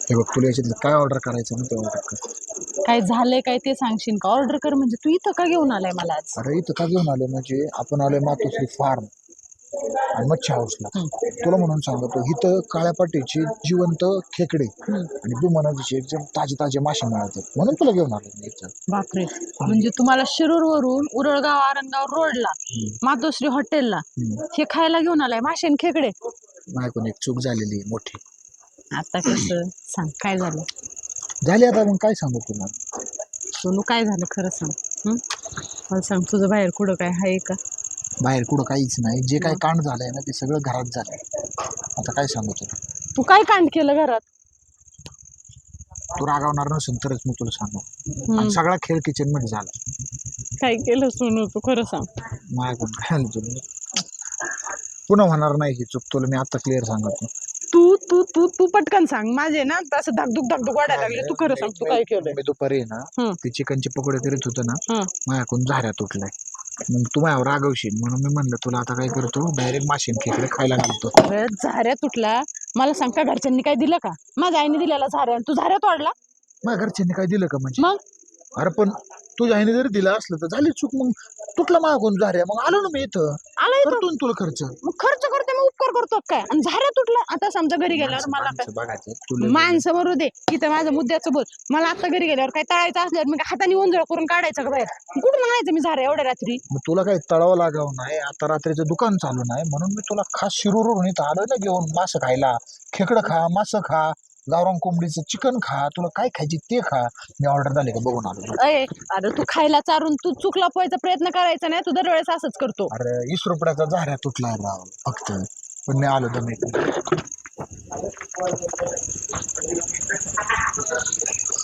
हे बघ तुला याच्यातलं काय ऑर्डर करायचं ना ते ऑर्डर कर. काय झालंय काय ते सांगशील का? ऑर्डर कर म्हणजे तू इथं का घेऊन आलाय मला आज? अरे इथं का घेऊन आलो म्हणजे आपण आलोय मातोश्री फार्म आणि मच्छी हाऊसला. तुला म्हणून सांगतो इथं काळ्या पाटीची जिवंत खेकडे आणि दुमनाचे एकदम ताजे ताजे मासे मिळतात म्हणून तुला घेऊन आलो मी इथं. बापरे, म्हणजे तुम्हाला शिरूर वरून उरळगाव आरंगाव रोडला मातोश्री हॉटेलला हे खायला घेऊन आलाय मासे आणि खेकडे? माझ्याकडून एक चूक झालेली आहे मोठी. आता कसं सांग, काय झालं? झाली आता मग काय सांगू तुम्हाला. सोनू काय झालं खरं सांग. मला सांग, तुझं बाहेर कुठं काय आहे का? बाहेर कुठं काहीच नाही, जे काय कांड झालंय ना ते सगळं घरात झालंय. आता काय सांगू तुला. तू काय कांड केलं घरात? तू रागावणार नसेल तरच मी तुला सांगू. आणि सगळा खेळ किचन मध्ये झाला. काय केलं सोनू तू खरं सांग. माझ्याकडून काय झालं तुला पुन्हा होणार नाही ही चूक, तुला मी आता क्लिअर सांगतो. तू तू तू तू पटकन सांग, माझे ना असं धाकधूक वाढायला लागले. तू खरं सांग, तू काय केलंय? मी दुपारी आहे ना ते चिकनचे पकोडे करीत होतो ना, माझ्याकडून झाऱ्या तुटलाय. मग तू माझ्यावर रागवशील म्हणून मी म्हणलं तुला आता काय करतो, डायरेक्ट माशीन खेकडे खायला घालतो. झाऱ्या तुटला? मला सांग, का घरच्यांनी काय दिलं का? माझ्या आईने दिलेला झाऱ्या, तू झाऱ्या तोडला? माझ्या घरच्यांनी काय दिलं का म्हणजे? मग अरे पण तुझ्या आईने जरी दिलं असलं तर झाली चूक. मग तुटला माझ्याकडून झाऱ्या, मग आलो ना मी इथं. आला करतो ना तुला खर्च. मग खर्च करते, मग उपकार करतो काय? आणि झाऱ्या तुटला? आता समजा घरी गेल्यावर मला काय माणसं मरू दे, इथं माझं मुद्द्याचं बोल. मला आता घरी गेल्यावर काय तळायचं असल्यावर मी हाताने ओंजळ करून काढायचं का बाहेर? कुठून म्हणायचं मी झाऱ्या एवढ्या रात्री? मग तुला काही तळावं लागावं नाही, आता रात्रीचं दुकान चालू नाही म्हणून मी तुला खास शिरूरून इथं आलोय ना घेऊन मासं खायला. खेकडं खा, मासं खा, गावरान कोंबडीचं चिकन खा, तुला काय खायची ते खा. मी ऑर्डर झाले का बघून आलो. अरे तू खायला चारून तू चूक लपवायचा प्रयत्न करायचा नाही, तू दरवेळेस असंच करतो. अरे 20 रुपयाचा झाऱ्या तुटला राव फक्त, पण मी आलो तर मी